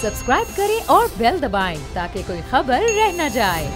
Subscribe करें और bell दबाएं ताकि कोई खबर रह न जाए।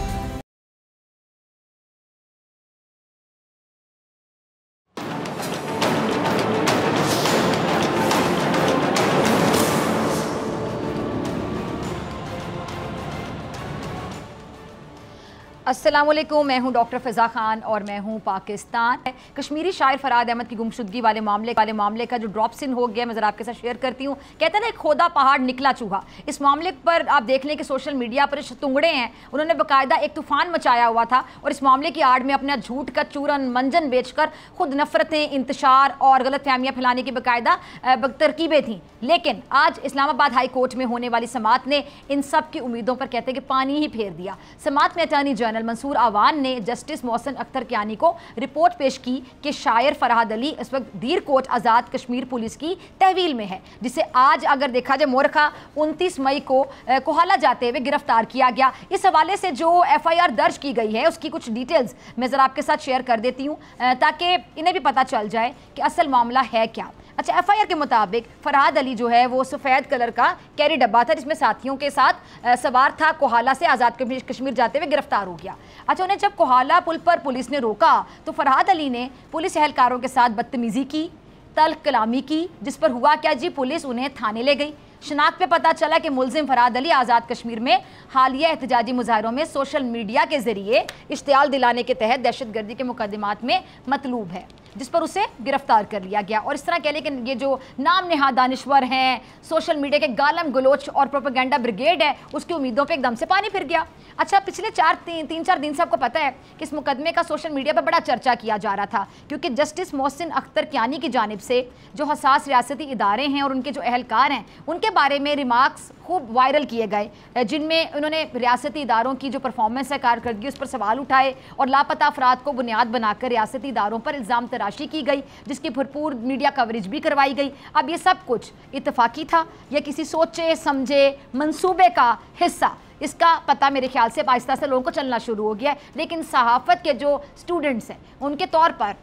अस्सलामुअलैकुम, मैं हूं डॉक्टर फ़िज़ा खान और मैं हूं पाकिस्तान। कश्मीरी शायर फ़रहाद अहमद की गुमशुदगी वाले मामले का जो ड्रॉप सिन हो गया, मैं ज़रा आपके साथ शेयर करती हूं। कहते हैं ना, एक खोदा पहाड़ निकला चूहा। इस मामले पर आप देख लें कि सोशल मीडिया पर तुंगड़े हैं, उन्होंने बाकायदा एक तूफ़ान मचाया हुआ था और इस मामले की आड़ में अपना झूठ का चूरन मंजन बेचकर खुद नफरतें, इंतशार और गलत फहमियाँ फैलाने की बाकायदा तरकीबें थीं। लेकिन आज इस्लामाबाद हाई कोर्ट में होने वाली समाअत ने इन सब की उम्मीदों पर कहते हैं कि पानी ही फेर दिया। समाअत में अटॉर्नी जनरल मंसूर आवान ने जस्टिस मोहसिन अख्तर कियानी को रिपोर्ट पेश की कि शायर फरहाद अली इस वक्त दीर कोट आज़ाद कश्मीर पुलिस की तहवील में है, जिसे आज अगर देखा जाए मोरखा 29 मई को कोहाला जाते हुए गिरफ्तार किया गया। इस हवाले से जो FIR दर्ज की गई है उसकी कुछ डिटेल्स मैं ज़रा आपके साथ शेयर कर देती हूँ ताकि इन्हें भी पता चल जाए कि असल मामला है क्या। अच्छा, FIR के मुताबिक फरहाद अली जो है वो सफ़ेद कलर का कैरी डब्बा था जिसमें साथियों के साथ सवार था, कोहाला से आज़ाद कश्मीर जाते हुए गिरफ्तार हो गया। अच्छा, उन्हें जब कोहाला पुल पर पुलिस ने रोका तो फरहाद अली ने पुलिस एहलकारों के साथ बदतमीज़ी की, तल्ख कलामी की, जिस पर हुआ क्या जी, पुलिस उन्हें थाने ले गई। शनाख्त पे पता चला कि मुलजिम फरहाद अली आज़ाद कश्मीर में हालिया एहतजाजी मुजाहरों में सोशल मीडिया के ज़रिए इश्तियाल दिलाने के तहत दहशतगर्दी के मुकदमात में मतलूब है, जिस पर उसे गिरफ्तार कर लिया गया। और इस तरह कह लें कि ये जो नाम नेहा दानिश्वर हैं, सोशल मीडिया के गालम गलोच और प्रोपेगेंडा ब्रिगेड है, उसकी उम्मीदों पे एकदम से पानी फिर गया। अच्छा, पिछले 3-4 दिन से आपको पता है कि इस मुकदमे का सोशल मीडिया पर बड़ा चर्चा किया जा रहा था, क्योंकि जस्टिस मोहसिन अख्तर कियानी की जानिब से जो हसास रियासती इदारे हैं और उनके जो एहलकार हैं उनके बारे में रिमार्क्स खूब वायरल किए गए, जिनमें उन्होंने रियासती इदारों की जो परफॉर्मेंस है, कारकर्दगी, उस पर सवाल उठाए और लापता अफराद को बुनियाद बनाकर रियासती इदारों पर इल्ज़ाम तराशी की गई, जिसकी भरपूर मीडिया कवरेज भी करवाई गई। अब ये सब कुछ इत्तफाकी था या किसी सोचे समझे मंसूबे का हिस्सा, इसका पता मेरे ख्याल से आहिस्ता आहिस्ता लोगों को चलना शुरू हो गया है। लेकिन सहाफ़त के जो स्टूडेंट्स हैं उनके तौर पर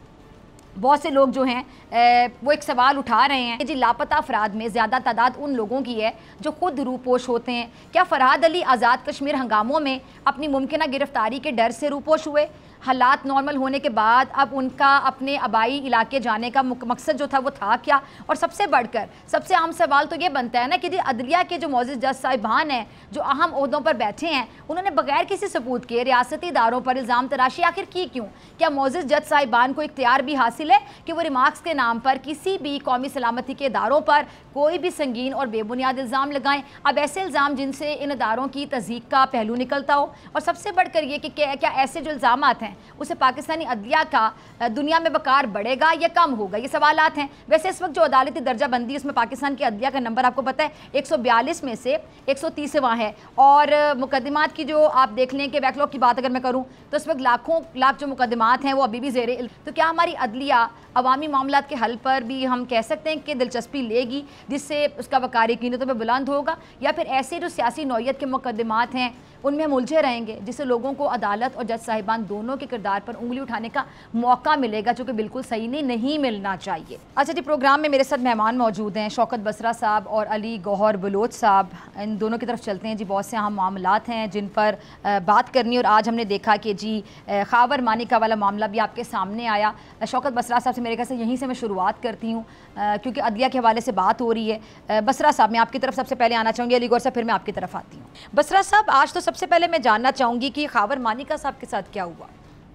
बहुत से लोग जो हैं वो एक सवाल उठा रहे हैं कि जी, लापता अफराद में ज़्यादा तादाद उन लोगों की है जो खुद रूपोश होते हैं। क्या फ़रहाद अली आज़ाद कश्मीर हंगामों में अपनी मुमकिन गिरफ्तारी के डर से रूपोश हुए? हालात नॉर्मल होने के बाद अब उनका अपने आबाई इलाके जाने का मकसद जो था वो था क्या? और सबसे बढ़कर सबसे आम सवाल तो ये बनता है ना कि जी, अदलिया के जो मोअज़्ज़िज़ जज साहिबान हैं, जो अहम ओहदों पर बैठे हैं, उन्होंने बगैर किसी सबूत के रियासती इदारों पर इल्ज़ाम तराशी आखिर की क्यों? क्या मोअज़्ज़िज़ जज साहिबान को इख्तियार भी हासिल है कि वो रिमार्क्स के नाम पर किसी भी कौमी सलामती के इदारों पर कोई भी संगीन और बेबुनियाद इल्ज़ाम लगाएं? अब ऐसे इल्ज़ाम जिनसे इन इदारों की तज़ीक का पहलू निकलता हो, और सबसे बढ़कर ये कि क्या ऐसे जो इल्ज़ामात हैं उसे पाकिस्तानी अदलिया का दुनिया में वक़ार बढ़ेगा या कम होगा? ये सवालात हैं। वैसे इस वक्त जो अदालती दर्जा बंदी, उसमें पाकिस्तान की अदलिया का नंबर आपको पता है 142 में से 130वां है, और मुकदमात की जो आप देख लें कि बैकलॉग की बात अगर मैं करूँ तो इस वक्त लाखों लाख जो मुकदमात हैं वो अभी भी ज़ेरे। तो क्या हमारी अदलिया अवामी मामलात के हल पर भी हम कह सकते हैं कि दिलचस्पी लेगी, जिससे उसका वक़ारी कीमतों पर बुलंद होगा, या फिर ऐसे जो सियासी नौइयत के मुकदमात हैं उनमें हम उलझे रहेंगे, जिससे लोगों को अदालत और जज साहिबान दोनों के किरदार पर उंगली उठाने का मौका मिलेगा, जो कि बिल्कुल सही नहीं मिलना चाहिए। अच्छा जी, प्रोग्राम में मेरे साथ मेहमान मौजूद हैं, शौकत बसरा साहब और अली गौहर बलोच साहब। इन दोनों की तरफ चलते हैं जी। बहुत से अहम मामलात हैं जिन पर बात करनी, और आज हमने देखा कि जी खावर मानिका वाला मामला भी आपके सामने आया। शौकत बसरा साहब से मेरे ख्याल से यहीं से मैं शुरुआत करती हूँ, क्योंकि अदलिया के हवाले से बात हो रही है। बसरा साहब, मैं आपकी तरफ सबसे पहले आना चाहूँगी, अली गौर साहब फिर मैं आपकी तरफ आती हूँ। बसरा साहब, आज तो सबसे पहले मैं जानना चाहूँगी कि खावर मानिका साहब के साथ क्या हुआ?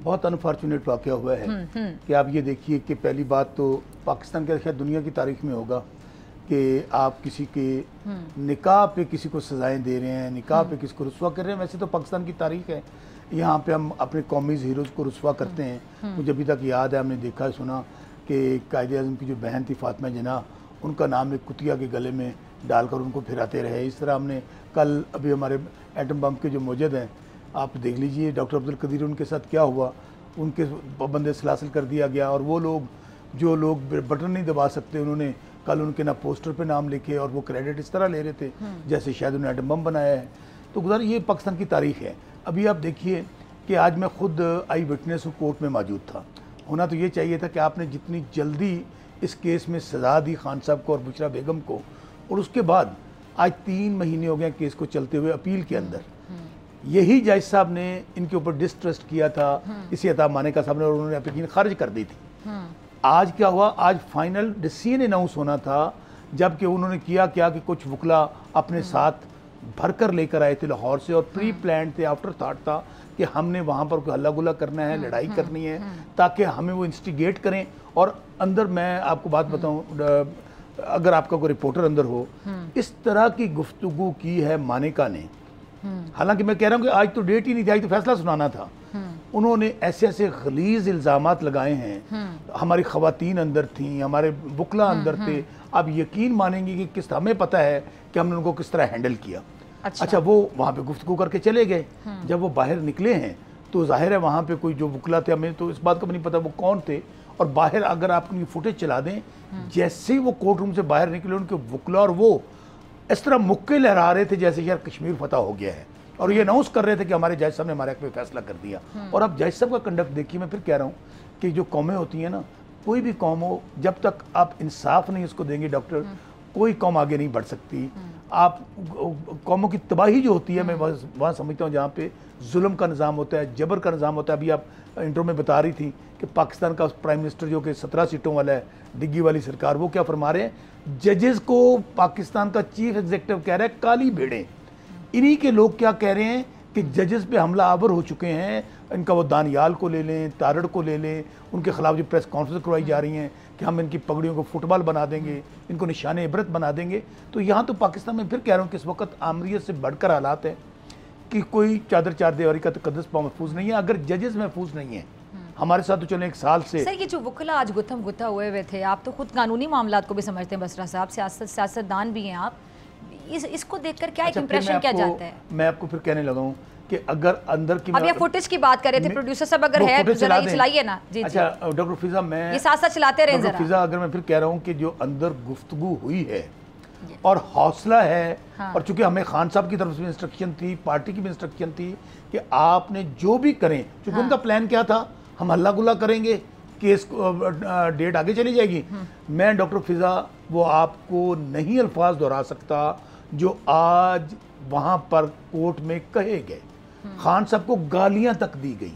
बहुत अनफॉर्चुनेट वाक़या हुआ है कि आप ये देखिए कि पहली बात तो पाकिस्तान के शायद दुनिया की तारीख में होगा कि आप किसी के निकाह पे किसी को सजाएं दे रहे हैं, निकाह पे किसी को रुस्वा कर रहे हैं। वैसे तो पाकिस्तान की तारीख है, यहाँ पे हम अपने कौमी हीरोज़ को रुस्वा करते हैं। मुझे अभी तक याद है, हमने देखा सुना कि कायदे आज़म की जो बहन थी फातिमा जिन्ना, उनका नाम एक कुतिया के गले में डालकर उनको फिराते रहे। इस तरह हमने कल अभी हमारे एटम बम के जो मौजूद हैं, आप देख लीजिए डॉक्टर अब्दुल कदीर, उनके साथ क्या हुआ, उनके पाबंद सलासिल कर दिया गया। और वो लोग जो लोग बटन नहीं दबा सकते, उन्होंने कल उनके ना पोस्टर पे नाम लिखे और वो क्रेडिट इस तरह ले रहे थे जैसे शायद उन्होंने एटम बम बनाया है। तो गुज़र ये पाकिस्तान की तारीख है। अभी आप देखिए कि आज मैं खुद आई विटनेस कोर्ट में मौजूद था। होना तो ये चाहिए था कि आपने जितनी जल्दी इस केस में सज़ा दी खान साहब को और बुशरा बेगम को, और उसके बाद आज 3 महीने हो गए केस को चलते हुए अपील के अंदर। यही जज साहब ने इनके ऊपर डिस्ट्रस्ट किया था इसी अताब मानेका साहब ने, और उन्होंने एप्लीकेशन खारिज कर दी थी। आज क्या हुआ, आज फाइनल डिसीजन अनाउंस होना था, जबकि उन्होंने किया क्या कि कुछ वकला अपने साथ भरकर लेकर आए थे लाहौर से, और प्री प्लान थे, आफ्टर थाट था कि हमने वहाँ पर कोई हल्ला गुल्ला करना है, लड़ाई करनी है, ताकि हमें वो इंस्टिगेट करें। और अंदर मैं आपको बात बताऊँ, अगर आपका कोई रिपोर्टर अंदर हो, इस तरह की गुफ्तगू की है मानेका ने। हालांकि मैं कह रहा हूँ कि आज तो डेट ही नहीं थी, आज तो फैसला सुनाना था। उन्होंने ऐसे ऐसे गलीज इल्ज़ामात लगाए हैं, हमारी ख़वातीन अंदर थीं, हमारे वकला अंदर थे। आप यकीन मानेंगे कि किस, हमें पता है कि हमने उनको किस तरह हैंडल किया। अच्छा, वो वहाँ पे गुफ्तगू करके चले गए। जब वो बाहर निकले हैं तो जाहिर है वहाँ पे कोई जो वकला थे, हमें तो इस बात का भी नहीं पता वो कौन थे। और बाहर अगर आप उनकी फुटेज चला दें, जैसे ही वो कोर्ट रूम से बाहर निकले, उनके वकला और वो इस तरह मुक्के लहरा रहे थे जैसे यार कश्मीर फतह हो गया है, और ये अनाउंस कर रहे थे कि हमारे जज साहब ने हमारे हक में फैसला कर दिया। और अब जज साहब का कंडक्ट देखिए, मैं फिर कह रहा हूँ कि जो कौमें होती हैं ना, कोई भी कौम हो, जब तक आप इंसाफ नहीं उसको देंगे डॉक्टर, कोई कौम आगे नहीं बढ़ सकती। आप कौमों की तबाही जो होती है, मैं वहाँ समझता हूँ जहाँ पे जुल्म का निज़ाम होता है, जबर का निज़ाम होता है। अभी आप इंट्रो में बता रही थी कि पाकिस्तान का प्राइम मिनिस्टर जो कि 17 सीटों वाला है, डिग्गी वाली सरकार, वो क्या फरमा रहे हैं, जजेस को पाकिस्तान का चीफ एग्जीक्यूटिव कह रहा है काली भेड़ें। इन्हीं के लोग क्या कह रहे हैं कि जजेस पे हमला आवर हो चुके हैं। इनका वो दानियाल को ले लें, तारड़ को ले लें, उनके खिलाफ जो प्रेस कॉन्फ्रेंस करवाई जा रही हैं कि हम इनकी पगड़ियों को फुटबॉल बना देंगे, इनको निशान इबरत बना देंगे। तो यहाँ तो पाकिस्तान में फिर कह रहा हूँ कि इस वक्त आमरीत से बढ़कर हालात है कि कोई चादर चार दीवारी का तकद्दुस महफूज नहीं है अगर जजेस महफूज नहीं है। हमारे साथ तो चले 1 साल से। सर, ये जो वकला आज गुत्थम गुत्था हुए थे, आप तो खुद कानूनी मामलात को भी समझते हैं बसरा साहब, सियासतदान भी हैं आप, इसको देखकर क्या एक इंप्रेशन क्या जाता है? मैं आपको फिर कहने लगा हूँ कि अगर अंदर की, अब ये फुटेज की बात कर रहे थे प्रोड्यूसर साहब, अगर है तो जरा ये चलाइए ना। जी, अच्छा डॉक्टर फिजा, मैं ये साथ साथ चलाते रहे जरा। फिजा, अगर मैं फिर कह रहा हूँ कि जो अंदर गुफ्तगू हुई है और हौसला है, और चूंकि हमें खान साहब की तरफ से इंस्ट्रक्शन थी, पार्टी की भी इंस्ट्रक्शन थी कि आपने जो भी करें, चूंकि उनका प्लान क्या था, हम हल्ला गुल्ला करेंगे, केस डेट आगे चली जाएगी। मैं डॉक्टर फिजा वो आपको नहीं अल्फाज दोहरा सकता जो आज वहाँ पर कोर्ट में कहे गए। खान साहब को गालियां तक दी गई,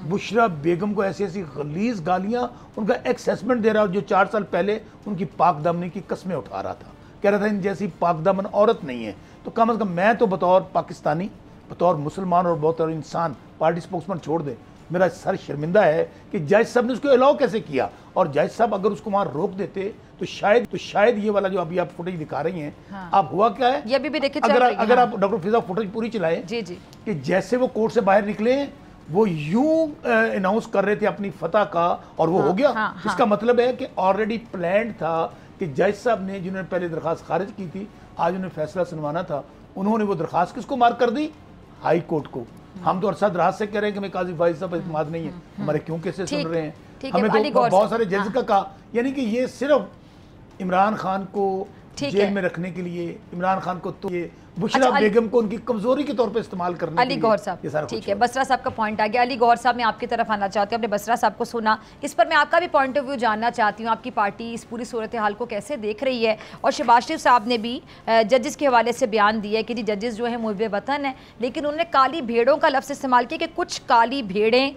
बुशरा बेगम को ऐसी ऐसी गलीज गालियां, उनका एक्सेसमेंट दे रहा जो 4 साल पहले उनकी पाकदामनी की कस्में उठा रहा था, कह रहा था इन जैसी पाकदामन औरत नहीं है। तो कम से कम मैं तो बतौर पाकिस्तानी, बतौर मुसलमान और बतौर इंसान, पार्टी स्पोक्समैन छोड़ दे, मेरा सर शर्मिंदा है कि जज साहब ने उसको अलाउ कैसे किया। और जज साहब अगर उसको वहां रोक देते तो शायद ये वाला जो अभी आप फुटेज दिखा रही हैं, आप हुआ क्या है ये भी देखिए, अगर आप डॉक्टर फिजा फुटेज पूरी चलाएं, जी जी, कि जैसे वो कोर्ट से बाहर निकले वो यूं अनाउंस कर रहे थे अपनी फतह का, और वो हो गया। इसका मतलब है कि ऑलरेडी प्लान था कि जज साहब ने, जिन्होंने पहले दरखास्त खारिज की थी, आज उन्हें फैसला सुनवाना था, उन्होंने वो दरखास्त किसको मार्क कर दी? हाई कोर्ट को। हम तो अरसद रात से कह रहे हैं कि मैं काजी फाइज साहब इत्मीनान नहीं है, हमारे क्यों कैसे सुन रहे हैं, हमें तो बहुत सारे जज का कहा। यानी कि ये सिर्फ इमरान खान को जेल में रखने के लिए, इमरान खान को तो ये बुशरा बेगम को उनकी कमजोरी के तौर पे इस्तेमाल करने अली गौहर साहब, ठीक है, बसरा साहब का पॉइंट आ गया। अली गौहर साहब, मैं आपकी तरफ आना चाहती हूँ, आपने बसरा साहब को सुना, इस पर मैं आपका भी पॉइंट ऑफ व्यू जानना चाहती हूँ। आपकी पार्टी इस पूरी सूरत हाल को कैसे देख रही है? और शहबाज शरीफ साहब ने भी जजेस के हवाले से बयान दिया कि जी जजेस जो है मुहब्बे वतन है, लेकिन उन्होंने काली भेड़ों का लफ्ज़ इस्तेमाल किया कि कुछ काली भेड़ें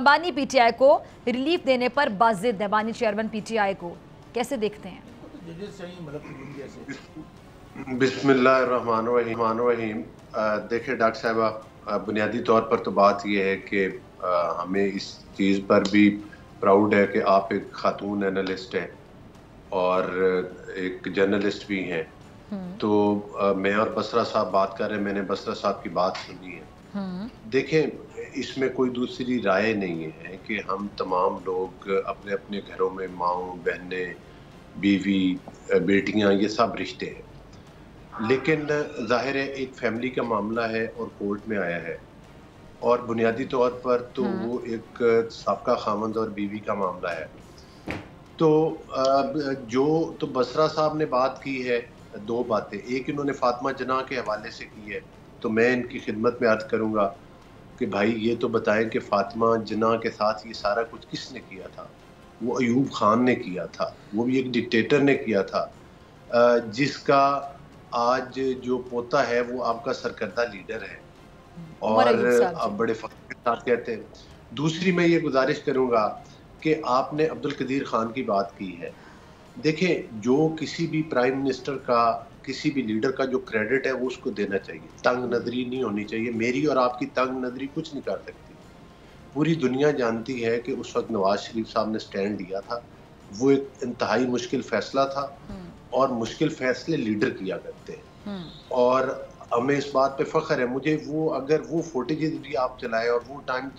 बानी PTI को रिलीफ देने पर बाजिद है, बानी चेयरमैन PTI को कैसे देखते हैं? बिस्मिल्लाहिर्रहमानिर्रहीम। देखिए डॉक्टर साहबा, बुनियादी तौर पर तो बात यह है कि हमें इस चीज़ पर भी प्राउड है कि आप एक खातून एनालिस्ट हैं और एक जर्नलिस्ट भी हैं। तो मैं और बसरा साहब बात कर रहे हैं, मैंने बसरा साहब की बात सुनी है। देखें, इसमें कोई दूसरी राय नहीं है कि हम तमाम लोग अपने अपने घरों में माओ बहनें, बीवी, बेटियां, ये सब रिश्ते हैं, लेकिन जाहिर है एक फैमिली का मामला है और कोर्ट में आया है, और बुनियादी तौर पर तो वो एक साबका खामंद और बीवी का मामला है। तो जो तो बसरा साहब ने बात की है, 2 बातें, एक इन्होंने फातिमा जना के हवाले से की है, तो मैं इनकी खिदमत में अर्ज करूँगा कि भाई ये तो बताएं कि फातिमा जना के साथ ये सारा कुछ किसने किया था? वो अयूब खान ने किया था, वो भी एक डिक्टेटर ने किया था, जिसका आज जो पोता है वो आपका सरकर्दा लीडर है उमर और अयूब साहब आप जी। बड़े फख्र के साथ कहते हैं। दूसरी मैं ये गुजारिश करूंगा कि आपने अब्दुल कदीर खान की बात की है। देखें, जो किसी भी प्राइम मिनिस्टर का, किसी भी लीडर का जो क्रेडिट है वो उसको देना चाहिए, तंग नजरी नहीं होनी चाहिए। मेरी और आपकी तंग नजरी कुछ नहीं कर सकती। पूरी दुनिया जानती है कि उस वक्त नवाज शरीफ साहब ने स्टैंड लिया था, वो एक इंतहाई मुश्किल फैसला था और मुश्किल फैसले लीडर किया करते हैं और हमें इस बात पे फख्र है। मुझे वो, अगर वो फुटेजेस भी आप चलाए और वो टाइम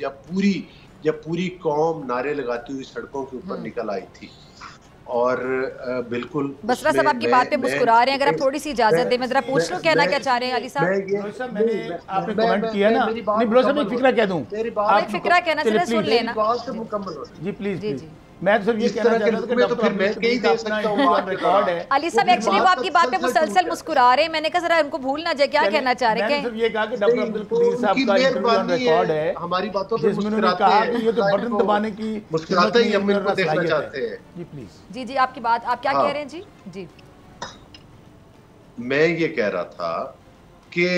जब पूरी कौम नारे लगाती हुई सड़कों के ऊपर निकल आई थी और बिल्कुल बसरा साहब आपकी बात पे मुस्कुरा रहे हैं, अगर आप थोड़ी सी इजाजत दें मैं जरा पूछ लूं कहना क्या चाह रहे हैं अली साहब। मैंने आपने कमेंट किया ना, नहीं बिलोच साहब, एक फिक्रा कह दूं, आप एक फिक्रा कहना चाहिए, सुन लेना जी प्लीज जी प्लीज। जी। मैं तो सिर्फ ये कहना चाह रहा था कि तो फिर मैं डॉक्टर कहीं दे अपना सकता हूँ रिकॉर्ड है। अली साहब एक्चुअली वो आपकी बात पे मुसलसल मुस्कुरा रहे हैं, मैंने कहा जरा उनको भूल ना जाए क्या कहना चाह रहे मैंने हैं। सिर्फ ये कहा कि डॉक्टर अब्दुल कदीर साहब का इंटरव्यू ऑन रिकॉर्ड है, हमारी बातों पे जिसमें उन्होंने कहा कि ये तो बटन दबाने की मुस्कुराते ही हम इनको देखना चाहते हैं। जी प्लीज। जी जी, आपकी बात आप क्या कह रहे हैं जी जी। मैं ये कह रहा था कि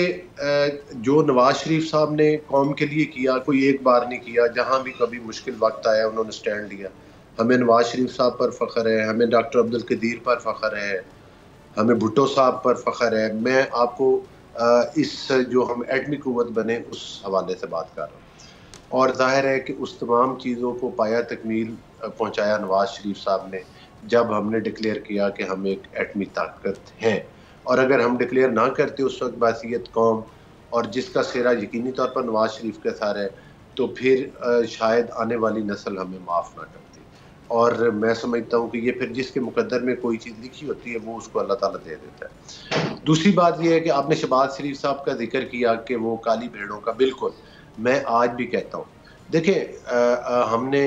जो नवाज शरीफ साहब ने कौम के लिए किया, कोई एक बार नहीं किया। जहां भी कभी मुश्किल वक्त आया उन्होंने स्टैंड लिया। हमें नवाज शरीफ साहब पर फख्र है, हमें डॉक्टर अब्दुल कदीर पर फख्र है, हमें भुट्टो साहब पर फख्र है। मैं आपको इस जो हम एटमी कुव्वत बने उस हवाले से बात कर रहा हूँ और जाहिर है कि उस तमाम चीज़ों को पाया तकमील पहुँचाया नवाज शरीफ साहब ने जब हमने डिक्लेयर किया कि हम एक एटमी ताकत हैं। और अगर हम डिक्लेयर ना करते उस वक्त बासियत कौम और जिसका सेहरा यकीनी तौर पर नवाज शरीफ के साथ है, तो फिर शायद आने वाली नस्ल हमें माफ़ ना करती। और मैं समझता हूँ कि ये फिर जिसके मुकद्दर में कोई चीज़ लिखी होती है वो उसको अल्लाह ताला दे देता है। दूसरी बात ये है कि आपने शहबाज शरीफ साहब का जिक्र किया कि वो काली भेड़ों का, बिल्कुल मैं आज भी कहता हूँ। देखें, हमने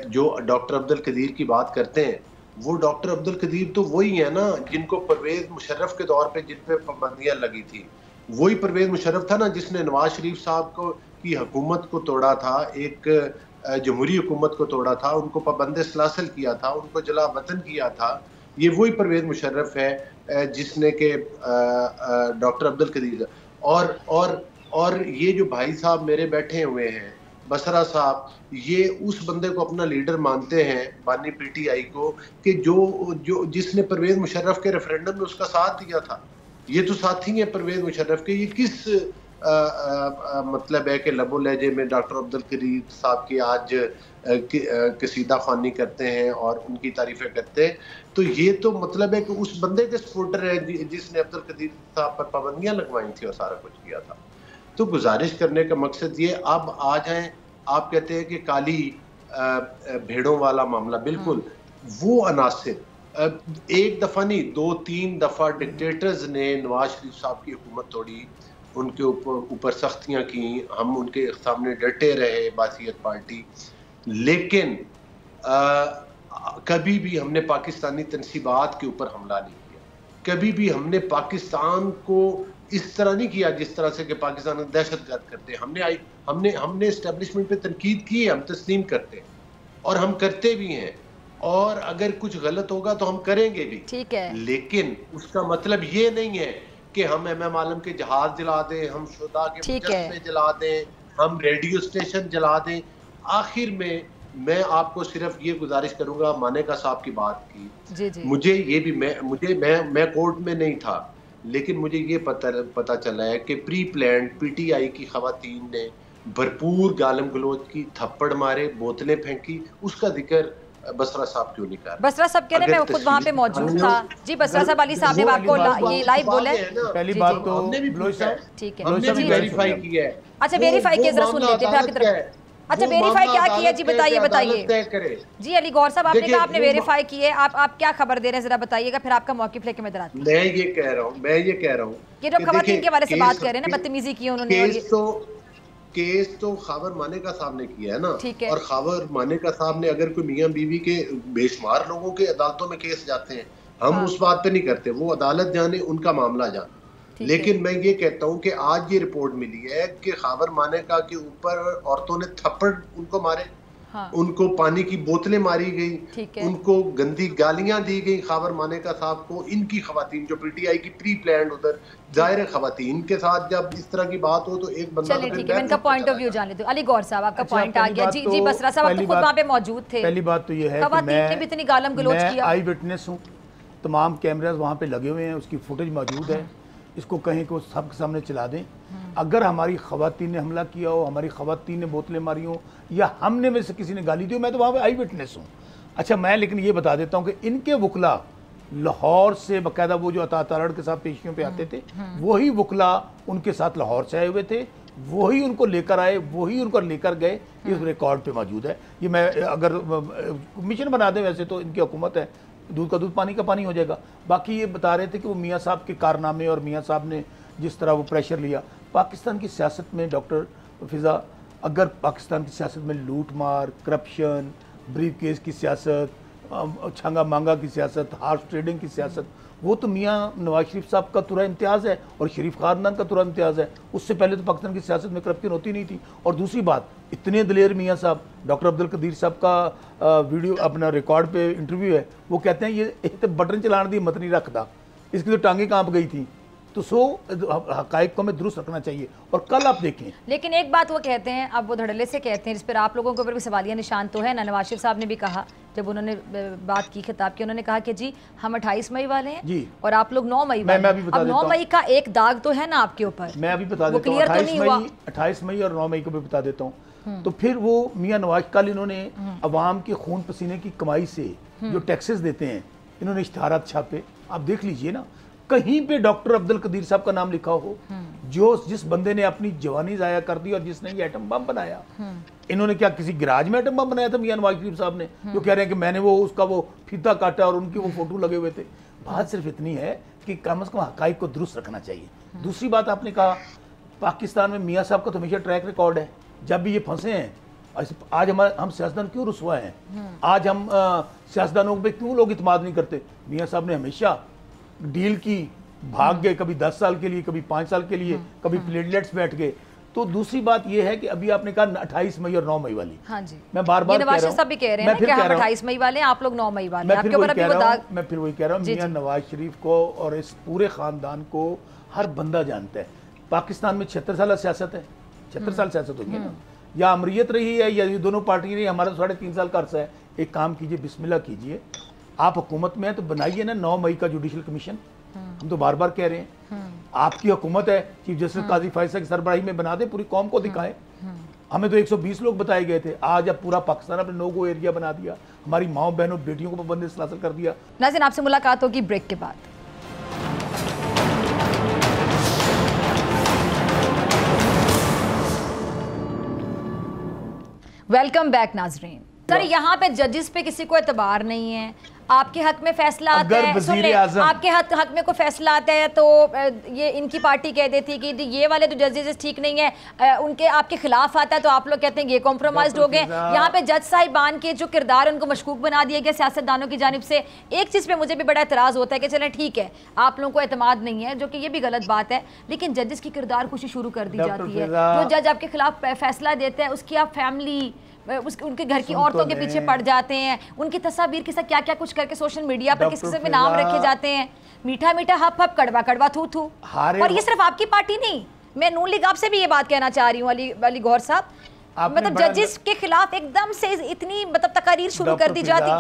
जो डॉक्टर अब्दुल कदीर की बात करते हैं, वो डॉक्टर अब्दुल कदीर तो वही है ना जिनको परवेज मुशर्रफ के दौर पे जिन पे पाबंदियां लगी थी। वही परवेज मुशर्रफ था ना जिसने नवाज शरीफ साहब को की हुकूमत को तोड़ा था, एक जमहूरी हुकूमत को तोड़ा था, उनको पाबंद सलासल किया था, उनको जला वतन किया था। ये वही परवेज मुशर्रफ है जिसने के डॉक्टर अब्दुल कदीर और ये जो भाई साहब मेरे बैठे हुए हैं बसरा साहब, ये उस बंदे को अपना लीडर मानते हैं, बानी पीटीआई को, कि जो जिसने परवेज मुशर्रफ के रेफरेंडम में उसका साथ दिया था। ये तो साथी हैं परवेज मुशर्रफ के। ये किस मतलब है कि लबो लहजे में डॉक्टर अब्दुल कदीर साहब की आज कसीदा ख्वानी करते हैं और उनकी तारीफें करते हैं, तो ये तो मतलब है कि उस बंदे के सपोर्टर है जिसने अब्दुल कदीर साहब पर पाबंदियां लगवाई थी और सारा कुछ किया था। तो गुजारिश करने का मकसद ये, अब आ जाएं, आप कहते हैं कि काली भेड़ों वाला मामला, बिल्कुल वो अनासिर एक दफ़ा नहीं 2-3 दफ़ा डिक्टेटर्स ने नवाज शरीफ साहब की हुकूमत तोड़ी, उनके ऊपर सख्तियाँ की, हम उनके सामने डटे रहे बासियत पार्टी, लेकिन कभी भी हमने पाकिस्तानी तनसीबात के ऊपर हमला नहीं किया। कभी भी हमने पाकिस्तान को इस तरह नहीं किया जिस तरह से कि पाकिस्तान दहशतगर्द करते हैं। हमने एस्टेब्लिशमेंट पे तनकीद की है, हम तस्लीम करते हैं और हम करते भी हैं, और अगर कुछ गलत होगा तो हम करेंगे भी, ठीक है। लेकिन उसका मतलब ये नहीं है कि हम MM आलम के जहाज जला दें, हम शुदा के मुजस्समे जला दें, हम रेडियो स्टेशन जला दें। आखिर में मैं आपको सिर्फ ये गुजारिश करूंगा, मानेका साहब की बात की, जी जी। मुझे ये भी मैं कोर्ट में नहीं था, लेकिन मुझे ये पता चला है कि प्री प्लान पीटीआई की खवातीन ने भरपूर गालम गलोच की, थप्पड़ मारे, बोतलें फेंकी। उसका जिक्र बसरा साहब क्यों नहीं कर रहे? बसरा साहब कह रहे हैं मैं खुद वहाँ पे मौजूद था। जी बसरा साहब, अली साहब ने आपको ये लाइव बोला है। पहली बात तो हमने भी पूछा, ठीक है, हमने भी वेरीफाई किया है। अच्छा वेरीफाई किया, जरा सुन लेते हैं आपकी तरफ। अच्छा वेरीफाई क्या किया जी, बताइए जी। अली गौर साहब, आपने कहा आपने वेरीफाई किए, आप क्या खबर दे रहे हैं जरा बताइएगा, फिर आपका मौकिफ लेके मैं डराती हूं। मैं ये कह रहा हूँ ये जो खवातीन के बारे से बात कर रहे हैं ना, बदतमीजी की उन्होंने, केस तो खावर मानेका साहब ने किया है ना, ठीक है। और खावर मानेका साहब ने, अगर कोई मियां बीवी के बेशुमार लोगों के अदालतों में केस जाते हैं, हम उस बात पे नहीं करते, वो अदालत जाने, उनका मामला जाने। लेकिन मैं ये कहता हूँ कि आज ये रिपोर्ट मिली है कि खावर मानेका के ऊपर औरतों ने थप्पड़ उनको मारे, हाँ। उनको पानी की बोतलें मारी गई, ठीक है। उनको गंदी गालियां दी गई खावर मानेका साहब को, इनकी खवातीन जो पीटीआई की प्री प्लान उधर जाहिर है खवातीन के साथ जब इस तरह की बात हो तो एक बंदा चलिए ठीक है, मैं इनका पॉइंट ऑफ व्यू जान लेती हूँ। अली गौर साहब आपका पॉइंट आ गया। जी जी बसरा साहब, आप तो खुद वहाँ पे मौजूद थे। पहली बात तो ये है कि ने भी इतनी गालम गलोच किया। आई विटनेस हूँ, तमाम कैमराज वहाँ पे लगे हुए हैं, उसकी फुटेज मौजूद है, इसको कहीं को सबके सामने चला दें। अगर हमारी खवातीन ने हमला किया हो, हमारी खवातीन ने बोतलें मारी हो, या हमने में से किसी ने गाली दी हो, मैं तो वहाँ पे आई विटनेस हूँ। अच्छा, मैं लेकिन ये बता देता हूँ कि इनके वकला लाहौर से बाकायदा वो जो अतातारड़ के साथ पेशियों पे आते थे, वही वकला उनके साथ लाहौर से आए हुए थे, वही उनको लेकर आए, वही उनको लेकर गए। इस रिकॉर्ड पे मौजूद है। ये मैं अगर कमीशन बना दें वैसे तो इनकी हुकूमत है, दूध का दूध पानी का पानी हो जाएगा। बाकी ये बता रहे थे कि वो मियाँ साहब के कारनामे और मियाँ साहब ने जिस तरह वो प्रेशर लिया पाकिस्तान की सियासत में। डॉक्टर फिजा, अगर पाकिस्तान की सियासत में लूट मार, करप्शन, ब्रीफ केस की सियासत, छंगा मांगा की सियासत, हार्स ट्रेडिंग की सियासत, वो तो मियाँ नवाज शरीफ साहब का तुरा इम्तियाज़ है और शरीफ खानदान का तुरा इम्तियाज़ है। उससे पहले तो पाकिस्तान की सियासत में करप्शन होती नहीं थी। और दूसरी बात, इतने दलेर मियाँ साहब, डॉक्टर अब्दुल कदीर साहब का वीडियो अपना रिकॉर्ड पे इंटरव्यू है, वो कहते हैं ये एक तो बटन चलाने दी हिम्मत नहीं रखता, इसकी तो टांगें कांप गई थी। तो हकाइक को हमें दुरुस्त रखना चाहिए। और कल आप देखें, लेकिन एक बात वो कहते हैं, अब वो धड़ल्ले से कहते हैं, जिस पर आप लोगों के ऊपर भी सवालिया निशान तो है ना। नवाज शरीफ साहब ने भी कहा, जब उन्होंने बात की खिताब की, उन्होंने कहा कि जी हम 28 मई वाले हैं जी, और आप लोग 9 मई वाले हैं। अब 9 मई का एक दाग तो है ना आपके ऊपर, मैं अभी बता देता हूँ। 28 मई और 9 मई को भी बता देता हूँ। तो फिर वो मियाँ नवाज, कल इन्होंने अवाम के खून पसीने की कमाई से जो टैक्सेस देते हैं, इन्होंने इश्तिहारात छापे, आप देख लीजिए ना, कहीं पे डॉक्टर अब्दुल कदीर साहब का नाम लिखा हो, जिस बंदे ने अपनी जवानी जाया कर दी और जिसने ये एटम बम बनाया। इन्होंने क्या किसी गैराज में एटम बम बनाया था मियां नवाज शरीफ साहब ने, जो कह रहे हैं कि मैंने वो उसका वो फीता काटा और उनकी वो फोटो लगे हुए थे। बात सिर्फ इतनी है कि कम से कम हकाइक को दुरुस्त रखना चाहिए। दूसरी बात, आपने कहा पाकिस्तान में मियाँ साहब का तो हमेशा ट्रैक रिकॉर्ड है, जब भी ये फंसे हैं। आज हम सियासतदान क्यों रुसवा हैं? आज हम सियासतदानों पे क्यों लोग इत्मीनान नहीं करते? मियाँ साहब ने हमेशा डील की, भाग गए, कभी 10 साल के लिए, कभी 5 साल के लिए, कभी प्लेटलेट्स बैठ गए। तो दूसरी बात यह है कि अभी आपने कहा 28 मई और 9 मई वाली। हाँ जी, मैं बार बार नवाज शरीफ साहब भी कह रहे हैं कि हम 28 मई वाले हैं, आप लोग 9 मई वाले हैं। मैं फिर वही कह रहा हूँ, मियां नवाज शरीफ को और इस पूरे खानदान को हर बंदा जानता है। पाकिस्तान में 76 साल सियासत है, 76 साल सियासत होगी ना, या अमरीत रही है या ये दोनों पार्टी रही, हमारा 3.5 साल का अर्सा है। एक काम कीजिए, बिस्मिल्लाह कीजिए, आप हुकूमत में है तो बनाइए ना 9 मई का जुडिशल कमीशन। हम तो बार बार कह रहे हैं, आपकी हुकूमत है, चीफ जस्टिस काजी फैसला की सरबराही में बना दे, पूरी कौम को दिखाएं। हमें तो 120 लोग बताए गए थे, आज अब पूरा पाकिस्तान अपने नो गो एरिया बना दिया, हमारी माओ बहनों बेटियों को पाबंदी हासिल कर दिया। नाज़रीन, आपसे मुलाकात होगी ब्रेक के बाद। वेलकम बैक नाजरीन। सर, यहाँ पे जजेस पे किसी को एतबार नहीं है। आपके हक में फैसला आता है, आपके हक में कोई फैसला आता है तो ये इनकी पार्टी कह देती है कि ये वाले तो जजेस ठीक नहीं है, उनके आपके खिलाफ आता है तो आप लोग कहते हैं ये कॉम्प्रोमाइज हो गए। यहाँ पे जज साहिबान के जो किरदार उनको मशकूक बना दिया गया सियासतदानों की जानिब से। एक चीज़ पे मुझे भी बड़ा एतराज़ होता है कि चलें ठीक है, आप लोगों को एतमाद नहीं है, जो कि ये भी गलत बात है, लेकिन जजेस की किरदार कुछ शुरू कर दी जाती है। जो जज आपके खिलाफ फैसला देता है उसकी आप फैमिली, उनके घर की औरतों के पीछे पड़ जाते हैं, उनकी तस्वीर के साथ क्या क्या कुछ करके सोशल मीडिया पर किस किस्म के नाम रखे जाते हैं, मीठा मीठा हप हप, कड़वा कड़वा थू थू। और ये सिर्फ आपकी पार्टी नहीं, मैं नून लीग आपसे भी ये बात कहना चाह रही हूँ अली गौर साहब, मतलब जजेस के खिलाफ एकदम से इतनी मतलब तकारीर शुरू कर दी जाती।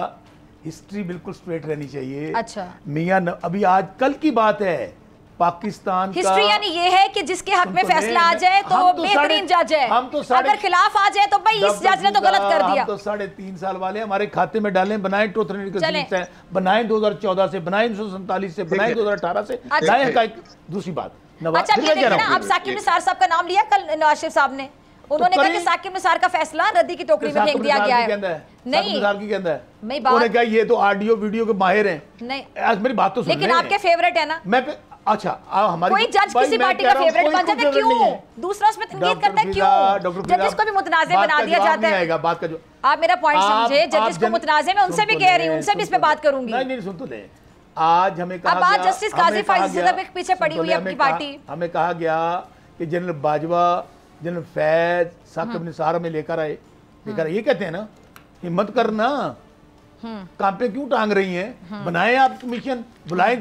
हिस्ट्री बिल्कुल स्ट्रेट रहनी चाहिए। अच्छा मियां, अभी आज कल की बात है, पाकिस्तान हिस्ट्री यानी ये है कि जिसके हक में फैसला आ जाए तो वो बेहतरीन जज है, अगर खिलाफ आ जाए तो भाई इस जज ने तो गलत कर दिया। हम तो 3.5 साल वाले हमारे खाते में डालें, बनाए बनाए 2014 से, बनाए 1947 से, बनाए 2018 से। दूसरी बात, अब साकिब निसार साहब का नाम लिया कल नवाज शरीफ साहब ने, उन्होंने कहा कि साकिब निसार का फैसला रद्दी की टोकरी में फेंक दिया गया है। नहीं, उन्होंने कहा ये तो ऑडियो वीडियो के माहिर हैं। नहीं, आज मेरी बात तो सुन, लेकिन आपके फेवरेट है ना। मैं अच्छा, हमारी कोई जज किसी पार्टी का फेवरेट बन जाता है क्यों? दूसरा उसमें तंकीद करता है क्यों? जजेस को भी मुतनाज़े बना दिया जाता है। बात का जो आप मेरा पॉइंट समझे, जजेस को मुतनाज़े, मैं उनसे भी कह रही हूं, उनसे भी इस पे बात करूंगी। नहीं, सुन तो ले। आज हमें कहा गया, अब जस्टिस काजी फैसला के पीछे पड़ी हुई है अपनी पार्टी। हमें कहा गया कि जनरल बाजवा, जनरल फैज, साकिब निसार में लेकर आए, ये कहते हैं ना हिम्मत करना, काम पे क्यों टांग रही हैं? बनाए आप कमीशन, बुलाए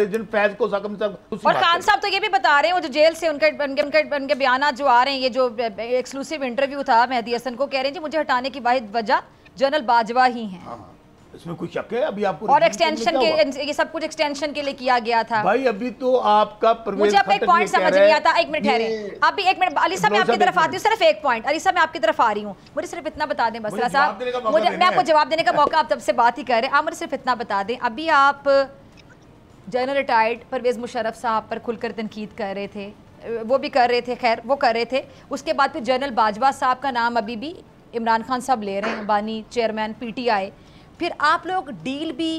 जिन फैज को साकम साहब। और खान साहब तो ये भी बता रहे हैं, वो जो जेल से उनके बयान जो आ रहे हैं, ये जो एक्सक्लूसिव इंटरव्यू था मेहदी हसन को, कह रहे हैं जी मुझे हटाने की वाहिद वजह जनरल बाजवा ही हैं। हाँ, इसमें कोई शक है? अभी आपको और एक्सटेंशन के ये सब कुछ एक्सटेंशन के लिए किया गया था भाई। अभी तो आपका मुझे अब एक पॉइंट समझ नहीं आता। एक मिनट ठहरे, आप भी एक मिनट। अली साहब मैं आपकी तरफ आती हूँ, सिर्फ एक पॉइंट। अली साहब मैं आपकी तरफ आ रही हूँ, मुझे सिर्फ इतना बता दें बसरा साहब, मुझे मैं आपको जवाब देने का मौका, आप तब से बात ही कर रहे हैं, आप मुझे सिर्फ इतना बता दें, अभी आप जनरल रिटायर्ड परवेज़ मुशर्रफ साहब पर खुलकर तनकीद कर रहे थे, वो भी कर रहे थे, खैर वो कर रहे थे। उसके बाद फिर जनरल बाजवा साहब का नाम अभी भी इमरान खान साहब ले रहे हैं, बानी चेयरमैन PTI। फिर आप लोग डील भी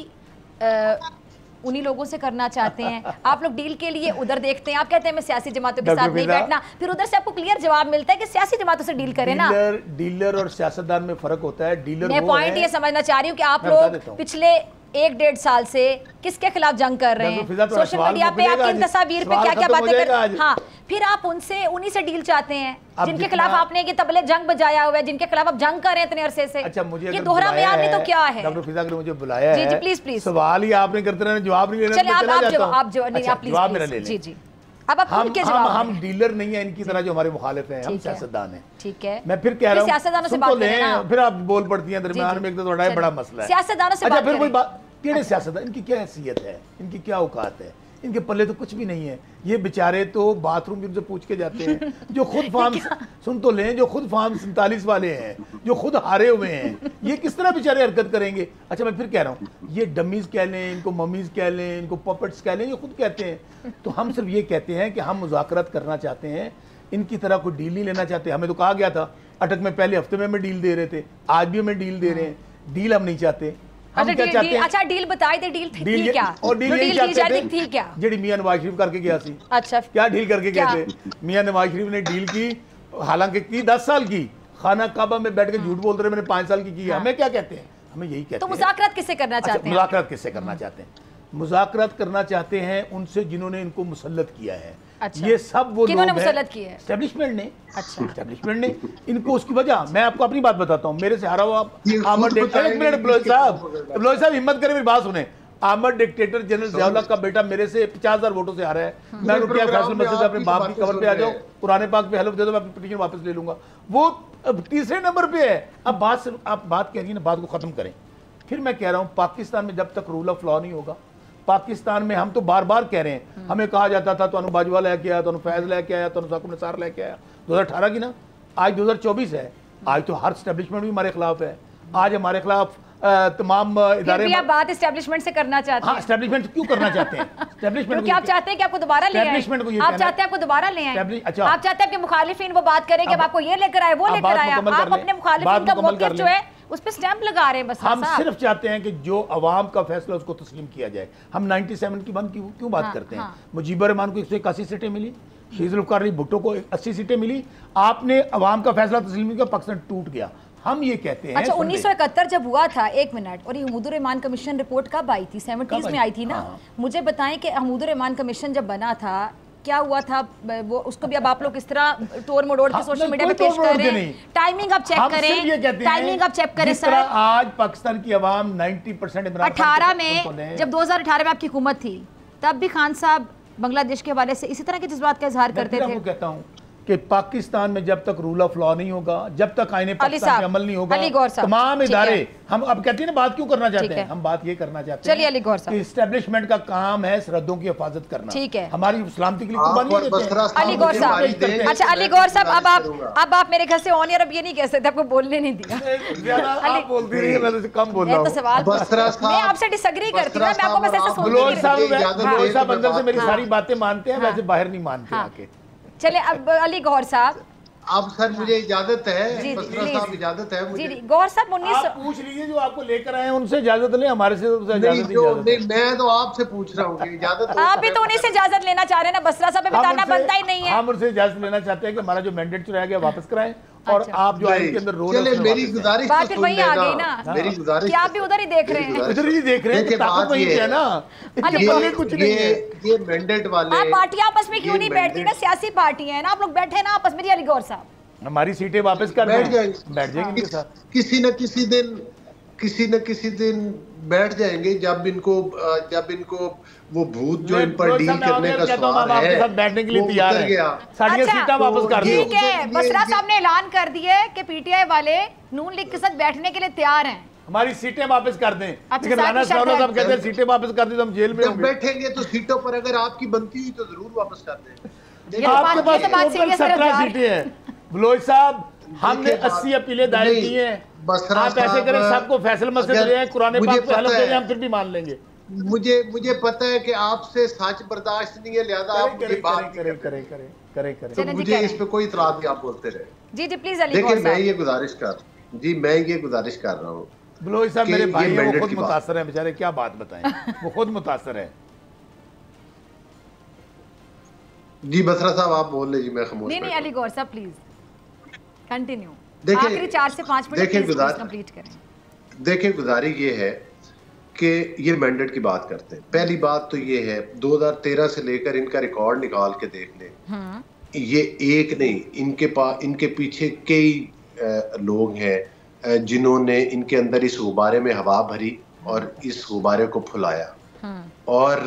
उन्हीं लोगों से करना चाहते हैं, आप लोग डील के लिए उधर देखते हैं, आप कहते हैं मैं सियासी जमातों के साथ नहीं बैठना, फिर उधर से आपको क्लियर जवाब मिलता है कि सियासी जमातों से डील करें ना। डीलर और सियासतदान में फर्क होता है। डीलर मैं पॉइंट ये समझना चाह रही हूँ कि आप लोग पिछले 1-1.5 साल से किसके खिलाफ जंग कर रहे हैं, सोशल मीडिया पे आपकी तस्वीर पे क्या क्या बातें कर, हाँ, फिर आप उन्हीं से डील चाहते हैं जिनके खिलाफ आपने ये तबले जंग बजाया हुआ है, जिनके खिलाफ आप जंग कर रहे हैं इतने अरसे से। अच्छा, मुझे ये दोहरा बयान में तो क्या है? डॉक्टर फिजा ने मुझे बुलाया है, जी प्लीज प्लीज, सवाल ही आपने करते रहना, जवाब नहीं लेना। चलिए आप जवाब मेरा ले लें। जी जी, अब आप खुल के जवाब। हम डीलर नहीं है इनकी तरह जो हमारे मुखालिफ हैं, हम सियासतदान हैं। ठीक है, मैं फिर कह रहा हूँ सियासतदानों से बात करें, फिर आप बोल पड़ती हैं दरमियान में, एक तो थोड़ा बड़ा मसला है सियासतदानों से। अच्छा, फिर कोई बात, केड़े सियासतदान, इनकी क्या हैसियत है, इनकी क्या औकात है? इनके पल्ले तो कुछ भी नहीं है। ये बेचारे तो बाथरूम भी उनसे पूछ के जाते हैं, जो खुद फार्म सुन तो लें, जो खुद फार्म 47 वाले हैं, जो खुद हारे हुए हैं, ये किस तरह बेचारे हरकत करेंगे? अच्छा, मैं फिर कह रहा हूँ, ये डमीज कह लें, इनको मम्मीज कह लें, इनको पपेट्स कह लें, ये खुद कहते हैं। तो हम सिर्फ ये कहते हैं कि हम मुज़ाकरात करना चाहते हैं, इनकी तरह कोई डील नहीं लेना चाहते। हमें तो कहा गया था अटक में पहले हफ्ते में हमें डील दे रहे थे, आज भी हमें डील दे रहे हैं। डील हम नहीं चाहते। अच्छा, डील बताए थे, डील थी क्या? और डील थी क्या? जेडी मियां नवाज शरीफ करके गया सी। अच्छा, क्या डील करके गए थे? मियां नवाज शरीफ ने डील की, हालांकि की 10 साल की, खाना काबा में बैठ के झूठ बोल रहे, मैंने 5 साल की। हमें क्या कहते हैं? हमें यही कहते हैं। तो मुज़ाकरात किससे करना चाहते हैं? मुज़ाकरात किससे करना चाहते हैं? मुज़ाकरात करना चाहते हैं उनसे जिन्होंने इनको मुसल्लत किया है। अच्छा, ये सब वो लोग हैं, मुसल्लत किया है एस्टेब्लिशमेंट ने। अच्छा, एस्टेब्लिशमेंट ने इनको, उसकी वजह मैं आपको अपनी बात बताता हूं। मेरे से हारा हुआ आमद डिक्टेटर, एक मिनट ब्लोई साहब हिम्मत करें मेरी बात सुने। आमद डिक्टेटर जनरल ज़ियाउल हक का बेटा मेरे से 50,000 वोटों से हारा है। मैं उनको क्या फैसल मस्जिद अपने बाप की कब्र पे आ जाओ, कुरान पाक पे हलफ दे दो, मैं अपनी पिटीशन वापस ले लूंगा। वो तीसरे नंबर पे है। अब आप बात कह रही है ना, बात को खत्म करें। फिर मैं कह रहा हूं, पाकिस्तान में जब तक रूल ऑफ लॉ नहीं होगा, पाकिस्तान में हम तो बार बार कह रहे हैं, हमें कहा जाता था तो बाजवा लेके आया, तो फैज लेके आया, तो साकुम निसार लेके आया 2018 की ना, आज 2024 है। आज तो हर एस्टेब्लिशमेंट भी हमारे खिलाफ है। आज हमारे खिलाफ तमाम इदारे। आप बात एस्टेब्लिशमेंट से करना चाहते हैं? हाँ, एस्टेब्लिशमेंट क्यों करना चाहते हैं? एस्टेब्लिशमेंट क्योंकि आप चाहते हैं कि आपको दोबारा ले आए। आप चाहते हैं आपको दोबारा ले आए। अच्छा, आप चाहते हैं कि मुखालिफिन वो बात करें कि आपको ये लेकर आए, वो लेकर आया। आप अपने मुखालिफिन का मौक़िफ़ जो है उस पर स्टैंप लगा रहे हैं। बस हम सिर्फ चाहते हैं कि जो अवाम का फैसला उसको तस्लीम किया जाए। हम 97 की बंद क्यों बात करते हैं? मुजीबर रहमान को 181 सीटें मिली, जुल्फ़िकार अली भुट्टो को 80 सीटें मिली। आपने अवाम का फैसला तस्लीम किया, पाकिस्तान टूट गया। हम ये कहते हैं। अच्छा, 1971 जब हुआ था, 1 मिनट, और ये हमूदुर रहमान कमीशन रिपोर्ट कब आई थी? 70s में आई थी ना। मुझे बताएं कि हमूदुर रहमान कमीशन जब बना था, क्या हुआ था? वो उसको भी अब आप लोग इस तरह तोड़ मरोड़ के सोशल मीडिया पे पेश कर रहे हैं। टाइमिंग आप चेक करें, टाइमिंग आप चेक करें सर। आज पाकिस्तान की आवाम 90% 18 में, जब 2018 में आपकी हुकूमत थी, तब भी खान साहब बांग्लादेश के हवाले से इसी तरह के जज्बात का इजहार करते थे। कहता हूँ कि पाकिस्तान में जब तक रूल ऑफ लॉ नहीं होगा, जब तक आईने पाकिस्तान पे अमल नहीं होगा, तमाम इदारे, हम अब कहते हैं ना, बात क्यों करना चाहते हैं? हम बात ये करना चाहते हैं, चलिए अली गौर साहब, कि एस्टेब्लिशमेंट का काम है सरहदों की हिफाजत करना। ठीक है, हमारी सलामती के लिए कुर्बानी देते हैं। अली गौर साहब, अच्छा अली गौर साहब, अब आप मेरे घर से ऑन एयर अब ये नहीं कह सकते, आपको बोलने नहीं दिया। आप बोलती रही है, मैं तो कम बोल रहा हूं। सवाल मैं आपसे डिसएग्री करती हूं, मैं आपको बस ऐसे सोचती हूं। साहब अंदर से मेरी सारी बातें मानते हैं, वैसे बाहर नहीं मानते आके। चले अब अली गौर साहब, अब सर मुझे इजाजत है, साहब इजाजत है मुझे। जी गौर साहब, 1900 आप पूछ लीजिए जो आपको लेकर आए हैं उनसे इजाजत लें, हमारे से इजाजत नहीं। मैं तो आपसे पूछ रहा हूँ इजाजत। आप भी तो उन्हीं से इजाजत लेना चाह रहे हैं ना, बसरा साहब पे बताना बनता ही नहीं है। हम उनसे इजाजत लेना चाहते हैं कि हमारा जो मैंडेट चुराया गया वापस कराएं, और आप जो आइन के अंदर रोल है, मेरी गुजारिश बात फिर वही आ गई ना, मेरी गुजारिश क्या आप भी उधर ही देख रहे हैं? उधर ही देख रहे हैं, ताकत वही है ना, कुछ नहीं है। ये मैंडेट वाले, आप पार्टियां आपस में क्यों नहीं बैठती ना? सियासी पार्टियां है ना, आप लोग बैठे ना आपस में। अली गौर साहब, हमारी सीटें वापस कर बैठ जाएंगे उनके साथ। किसी न किसी दिन किसी न किसी दिन बैठ जाएंगे जब इनको वो भूत जो इन पर डील करने का सवाल है साथ बैठने के लिए तैयार है। साढ़े सीटा वापस कर दियो। ठीक है, बसरा साहब ने ऐलान कर दिया है कि पीटीआई वाले नून लीग के साथ बैठने के लिए तैयार हैं। हमारी सीटें वापस कर दें। लेकिन राना साहब कहते हैं सीटें वापस कर दें तो हम जेल में जब बैठेंगे तो सीटों पर अगर आपकी बनती हुई तो जरूर वापस कर दें। आपके पास टोटल 17 सीटें हैं बलोच साहब, हमने 80 अपीलें दायर की हैं। आप ऐसे करें सबको फैसल मसले दे हैं, कुरान पाक पे हलफ दे दें, हम फिर भी मान लेंगे। मुझे पता है कि आपसे सच बर्दाश्त नहीं है, लिहाजा आप मुझे बात करें। तो मुझे इस पे कोई इतराज नहीं, आप बोलते रहे। जी प्लीज अली। देखिए मैं ये गुजारिश कर रहा हूँ बलोच साहब मेरे भाई हैं, वो खुद मुतासर हैं बेचारे, क्या बात बताएं, वो खुद मुतासर है। जी बसरा साहब आप बोल लीजिए, मैं खामोश। नहीं अली गौर साहब प्लीज कंटिन्यू। देखिए आखिरी 4 से 5 मिनट कंप्लीट करें। देखिए गुजारिश ये है कि ये मैंडेट की बात करते हैं। पहली बात तो ये है 2013 से लेकर इनका रिकॉर्ड निकाल के देख लें, ये एक नहीं, इनके पीछे कई लोग हैं जिन्होंने इनके अंदर इस गुब्बारे में हवा भरी और इस गुब्बारे को फुलाया। और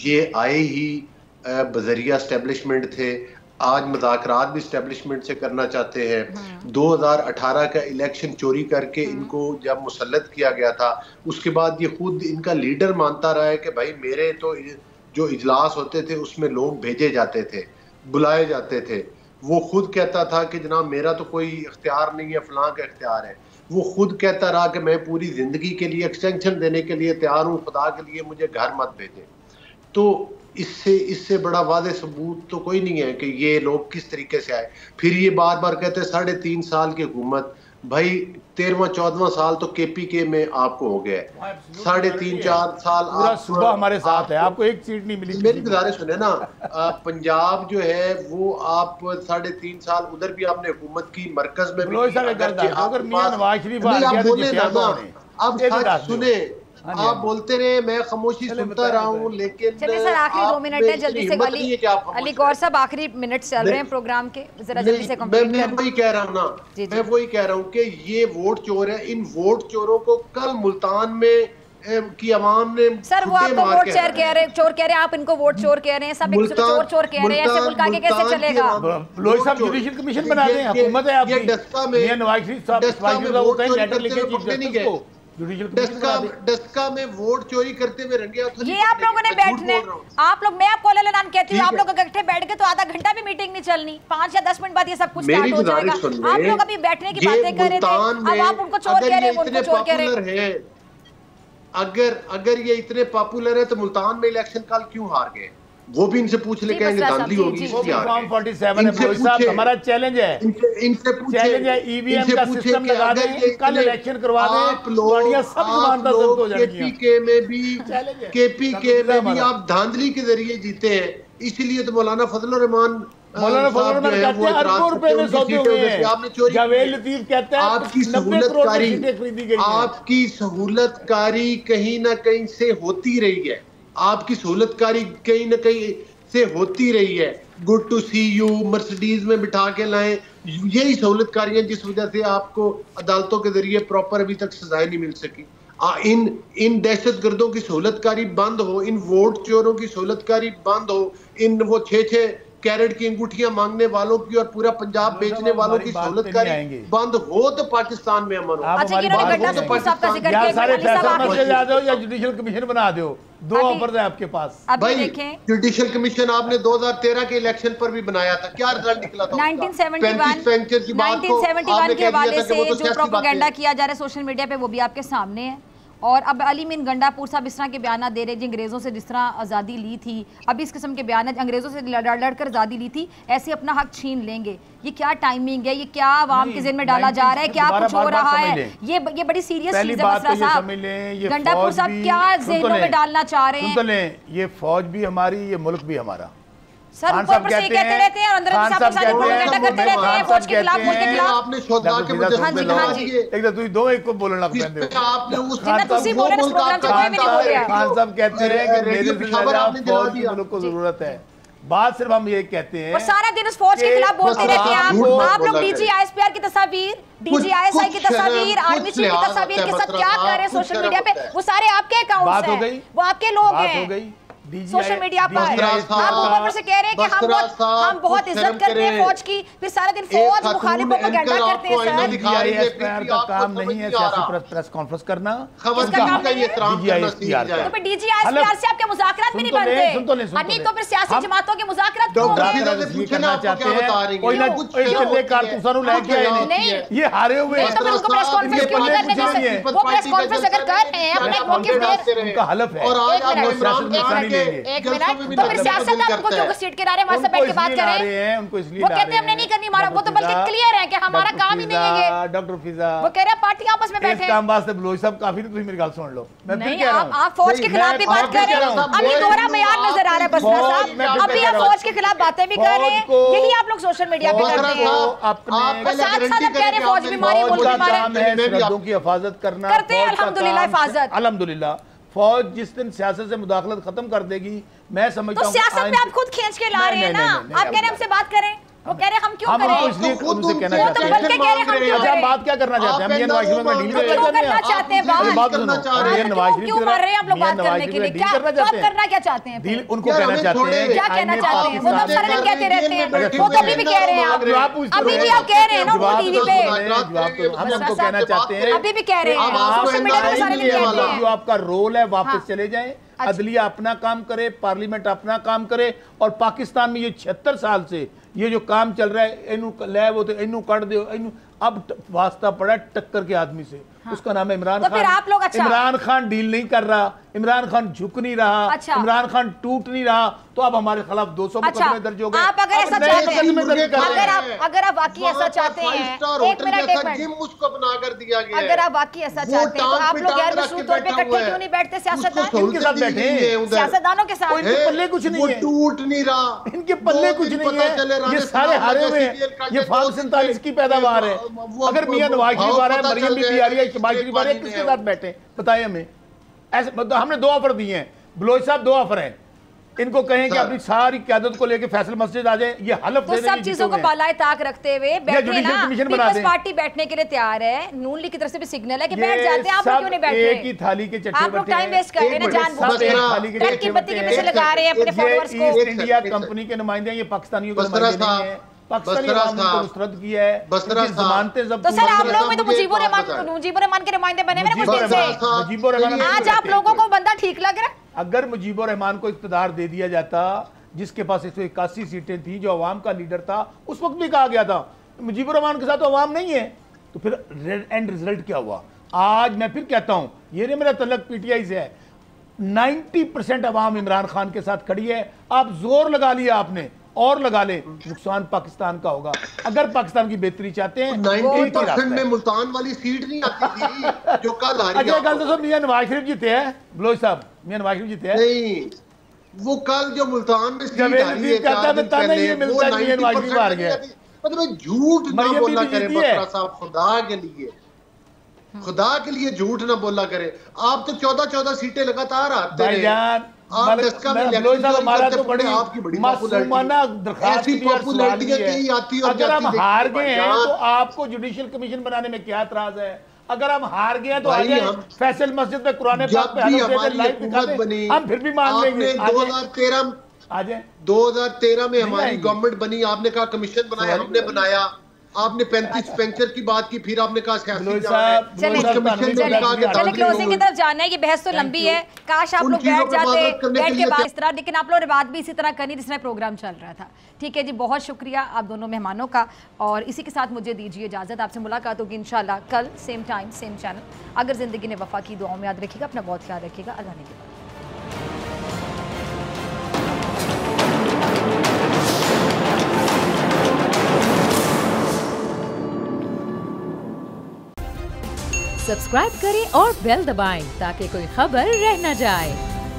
ये आए ही बजरिया एस्टेब्लिशमेंट थे, आज मुज़ाकरात भी एस्टेब्लिशमेंट से करना चाहते हैं। 2018 का इलेक्शन चोरी करके इनको जब मुसल्लत किया गया था, उसके बाद ये खुद इनका लीडर मानता रहा है कि भाई मेरे तो जो इजलास होते थे उसमें लोग भेजे जाते थे, बुलाए जाते थे। वो खुद कहता था कि जनाब मेरा तो कोई इख्तियार नहीं है, फलां का इख्तियार है। वो खुद कहता रहा कि मैं पूरी ज़िंदगी के लिए एक्सटेंशन देने के लिए तैयार हूँ, खुदा के लिए मुझे घर मत भेजें। तो इससे बड़ा वादे सबूत तो कोई नहीं है कि ये लोग किस तरीके से आए। फिर ये बार बार कहते हैं 3.5 साल की हुकूमत, भाई 13वां-14वां साल तो केपीके में आपको हो गया है। 3.5-4 साल पूरा सूबा हमारे साथ है, आपको एक सीट नहीं मिली। मेरी गुजारिश सुने ना, पंजाब जो है वो आप 3.5 साल उधर भी आपने हुकूमत की, मरकज में भी। अगर मियां नवाज शरीफ अब सच सुने, आप बोलते रहे, मैं खामोशी सुनता रहा हूँ, लेकिन चलिए सर आखिरी 2 मिनट है, जल्दी से अली गौर साहब आखिरी मिनट चल रहे हैं प्रोग्राम के, जरा जल्दी से कंप्लीट करें। मैं वही कह रहा हूँ ना, मैं वही कह रहा हूँ कि ये वोट चोर है। इन वोट चोरों को कल मुल्तान में की आवाम ने सर वो आपको वोट चोर कह रहे हैं, आप इनको वोट चोर कह रहे हैं, सब एक चोर कह रहे हैं, ऐसे मुल्क आगे कैसे चलेगा? लोग सब जुडिशियल कमीशन बना दें, हुकूमत है आपकी, मियां नवाज शरीफ साहब वो कहीं लेटर लिखे चीफ जस्टिस को डस्का में वोट चोरी करते हुए रंगे हाथ। ये आप लोगों ने बैठने, आप लोग, मैं आपको ऐलान कहती हूँ, आप लोग इकट्ठे बैठ के तो आधा घंटा भी मीटिंग नहीं चलनी, 5 या 10 मिनट बाद ये सब कुछ स्टार्ट हो जाएगा। आप लोग अभी बैठने की बातें कर रहे थे, अब आप उनको चोर कह रहे हैं, उनको चोर कह रहे हैं। अगर ये इतने पॉपुलर है तो मुल्तान में इलेक्शन कल क्यों हार गए? वो भी इनसे पूछ ले, कहेंगे धांधली होगी। फॉर्म 47 है भाई साहब, हमारा चैलेंज है, इनसे चैलेंज है, ईवीएम का सिस्टम लगा दें, कल इलेक्शन करवा दें, गाड़ियां सब ईमानदार जब्त हो जाएंगी। केपीके में भी आप धांधली के जरिए जीते हैं, इसलिए तो मौलाना फजल रहमान कहते हैं अरबों रुपए में सौदे हुए हैं। जावेद लतीफ कहते हैं आपकी सहूलतकारी कहीं ना कहीं से होती रही है, आपकी सहूलतकारी कहीं ना कहीं से होती रही है। Good to see you, Mercedes में बिठा के लाएं, यही सहूलतकारियां जिस वजह से आपको अदालतों के जरिए प्रॉपर अभी तक सजाएं नहीं मिल सकी। इन दहशतगर्दों की सहूलतकारी बंद हो, इन वोट चोरों की सहूलतकारी बंद हो, इन वो 6-6 कैरेट की अंगूठियां मांगने वालों की और पूरा पंजाब बेचने वालों की सहूलतकारी बंद हो तो पाकिस्तान में अमन हो। जुडिशियल कमीशन बना दो, 2 ऑफर है आपके पास। भाई जुडिशियल कमीशन आपने 2013 के इलेक्शन पर भी बनाया था, क्या रिजल्ट निकला था? 1971 के हवाले से जो प्रोपेगेंडा किया जा रहा है सोशल मीडिया पे, वो भी आपके सामने है। और अब अली मीन गंडापुर साहब इस तरह के बयान दे रहे हैं, अंग्रेज़ों से जिस तरह आज़ादी ली थी, अब इस किस्म के बयान अंग्रेज़ों से लड़कर आज़ादी ली थी, ऐसे अपना हक छीन लेंगे। ये क्या टाइमिंग है? ये क्या आवाम के ज़हन में डाला जा रहा है? क्या कुछ हो रहा है? ये बड़ी सीरियस चीज़ है मसला साहब। गंडापुर साहब क्या ज़हनों में डालना चाह रहे हैं? ये फौज भी हमारी, ये मुल्क भी हमारा। सर ऊपर से कहते रहते हैं और अंदर साहब प्रोपेगेंडा करते रहते हैं फौज के खिलाफ, मुल्क के खिलाफ। आपने शोधा के मुद्दे हां जी एक तो तुम दो एक को बोलना पड़ता है। आपने उस जितना तुसी बोले प्रोग्राम चल रहा है, मैं नहीं बोल रहा। खान साहब कहते हैं कि मेरे से खबर आपने दिला दी, मुल्क को जरूरत है। बात सिर्फ हम ये कहते हैं और सारा दिन उस फौज के खिलाफ बोलते रहते हैं आप लोग DGISPR की तस्वीर, DGISI की तस्वीर, आर्मी चीफ की तस्वीर के साथ क्या कर रहे हैं सोशल मीडिया पे, वो सारे आपके अकाउंट्स हैं, वो आपके लोग हैं सोशल मीडिया पर। आप ऊपर से कह रहे हैं कि हम बहुत इज्जत करते हैं फौज की, फिर सारा दिन फौज मुखालिफ प्रोपेगेंडा करते हैं सर। DGISPR का काम नहीं है सियासी प्रेस कॉन्फ्रेंस करना, इसका काम नहीं है। तो फिर DGISPR से आपके मुज़ाकरात भी नहीं बनते, नहीं तो फिर सियासी जमातों के मुज़ाकरात क्यों करना चाहते हैं? कोई ना कुछ कारतूसानू लेके आए नहीं, ये हारे हुए हैं, तो फिर उनको प्रेस कॉन्फ्रेंस क्यों नहीं करने देते? वो प्रेस कॉन्फ्रेंस अगर कर रहे हैं अपने मौके पे, उनका हलफ है और आज एक मिनट, तो फिर सियासतदान उनको क्यों घसीट के ला रहे हैं? हमारे साथ बैठ के बात कर रहे हैं, उनको इसलिए वो कहते हैं हमने नहीं करनी हमारा, वो तो बल्कि क्लियर है कि हमारा काम ही नहीं है ये। डॉक्टर फिजा वो कह रहे हैं पार्टी आपस में बैठे इस काम वास्ते बलोच साहब काफी नहीं, मेरी बात सुन लो, मैं फिर नहीं कह रहा हूं आप फौज के खिलाफ भी बात कर रहे हैं, अभी दोहरा मेयार नजर आ रहा है बसरा साहब, अभी आप फौज के खिलाफ बातें भी कर रहे हैं, यही आप लोग सोशल मीडिया पे कर रहे हैं, साथ साथ कह रहे हैं फौज बीमारी मुल्क सरहदों की हिफाजत करना करते हैं अल्हम्दुलिल्लाह हिफाजत। अल्हम्दुलिल्लाह फौज जिस दिन सियासत से मुदाखलत खत्म कर देगी, मैं समझता हूं तो सियासत में आप खुद खींच के ला रहे हैं ना, आप कह रहे हैं हमसे बात करें, वो कह रहे हैं हम क्यों करें? हम इसलिए उनसे कहना चाहते हैं, बल्कि कह रहे हैं हम क्यों अच्छा हम करें? बात क्या करना चाहते हैं? हम ये नवाज शरीफ में डील करना चाहते हैं, बात सुनो, ये नवाज शरीफ क्यों मर रहे हैं आप लोग बात करने के लिए? क्या करना क्या चाहते हैं? डील उनको कहना चाहते हैं, क्या कहना चाहते हैं? वो तो सारा दिन कहते रहते हैं, वो तो अभी भी कह रहे हैं, अभी भी आप कह रहे हैं ना वो टीवी पे, हम उनको कहना चाहते हैं, अभी भी कह रहे हैं, सोशल मीडिया पे सारे दिन कहते हैं जो आपका रोल है वापस चले जाएं, अदलिया अपना काम करे, पार्लियामेंट अपना काम करे, और पाकिस्तान में ये 76 साल से ये जो काम चल रहा है, इनू लै वो तो इनू कट दो, इनू अब वास्ता पड़ा टक्कर के आदमी से, उसका नाम है इमरान खान। फिर आप लोग अच्छा इमरान खान डील नहीं कर रहा, इमरान खान झुक नहीं रहा, अच्छा इमरान खान टूट नहीं रहा, तो अब हमारे खिलाफ 200 मुकदमे दर्ज हो गए। आप अगर ऐसा चाहते हैं, अगर आप वाकई ऐसा चाहते हैं, एक मिनट उसको बना कर दिया गया, अगर आप वाकई ऐसा चाहते हैं तो आप लोग गैर मशरूत तौर पे इकट्ठे क्यों नहीं बैठते? सियासतदान इनके साथ बैठे, सियासतदानों के साथ, इनके पल्ले कुछ नहीं है, टूट नहीं रहा, इनके पल्ले कुछ नहीं है, ये सारे हारे हुए हैं, ये फार्म 47 की पैदावार है। अगर मियां नवाज शरीफ आ रहा है, मरियम बीबी आ रही है, शहबाज शरीफ आ रही है, किसके साथ बैठे बताइए हमें? ऐसे हमने 2 ऑफर दिए हैं, बलोच साहब 2 ऑफर हैं, इनको कहें कि अपनी सारी क़यादत को लेके फैसल मस्जिद आ जाए, ये हलफ तो सब चीजों को बालाए ताक रखते हुए बैठे ना, पीपल्स पार्टी बैठने के लिए तैयार है, नून लीग की तरफ से भी सिग्नल है कि बैठ जाते हैं, आप लोग क्यों नहीं बैठ रहे? एक ही थाली के चट्टे आप लोग टाइम वेस्ट कर रहे हैं ना, जानबूझकर की बत्ती के पीछे लगा रहे हैं अपने फॉलोअर्स को। ईस्ट इंडिया कंपनी के नुमाइंदे, ये पाकिस्तानियों के नुमाइंदे नहीं है, पाकिस्तानी आवाम ने मुस्तरद किया है, जमानतें जब्त। तो सर आप लोग में तो मुजीबुर रहमान के नुमाइंदे बने हुए कुछ दिन से, आज आप लोगों को बंदा ठीक लग रहा है? अगर मुजीबुर रहमान को इख्तिदार दे दिया जाता, जिसके पास 181 सीटें थी, जो अवाम का लीडर था, उस वक्त भी कहा गया था मुजीबुर रहमान के साथ तो अवाम नहीं है, तो फिर एंड रिजल्ट क्या हुआ? आज मैं फिर कहता हूं, ये नहीं मेरा तलक PTI से है, 90% अवाम इमरान खान के साथ खड़ी है। आप जोर लगा लिया आपने, और लगा ले, नुकसान पाकिस्तान का होगा। अगर पाकिस्तान की बेहतरी चाहते हैं, 90% में मुल्तान वाली सीट नहीं आती थी जो कल आ रही है। कल तो मियां नवाज शरीफ जीते हैं, बलोच साहब, मियां नवाज शरीफ जीते हैं। नहीं, वो कल जो मुल्तान में सीट आ रही है, मतलब झूठ ना बोला करे बसरा साहब, खुदा के लिए झूठ ना बोला करे। आप तो 14 सीटें लगातार आते हैं, अगर हम हार गए हैं तो आपको जुडिशियल कमीशन बनाने में क्या एतराज है? अगर हम हार गए तो आगे फैसल मस्जिद में कुरान पाक पे हम फिर भी मान लेंगे। 2013 में हमारी गवर्नमेंट बनी, आपने कहा कमीशन बनाया, हमने बनाया, आपने 35 पेंचर की बात की, फिर आपने कहा चले क्लोजिंग की तरफ जाना है, ये बहस तो लंबी है, काश आप लोग बैठ जाते, बैठ के बात इस तरह, लेकिन आप लोगों ने बात भी इसी तरह करनी जिस तरह प्रोग्राम चल रहा था। ठीक है जी, बहुत शुक्रिया आप दोनों मेहमानों का, और इसी के साथ मुझे दीजिए इजाज़त। आपसे मुलाकात होगी इंशाल्लाह कल, सेम टाइम सेम चैनल। अगर ज़िंदगी ने वफा की, दुआओं में याद रखिएगा, अपना बहुत ख्याल रखिएगा। अल्लाह ने सब्सक्राइब करें और बेल दबाएं ताकि कोई खबर रह न जाए।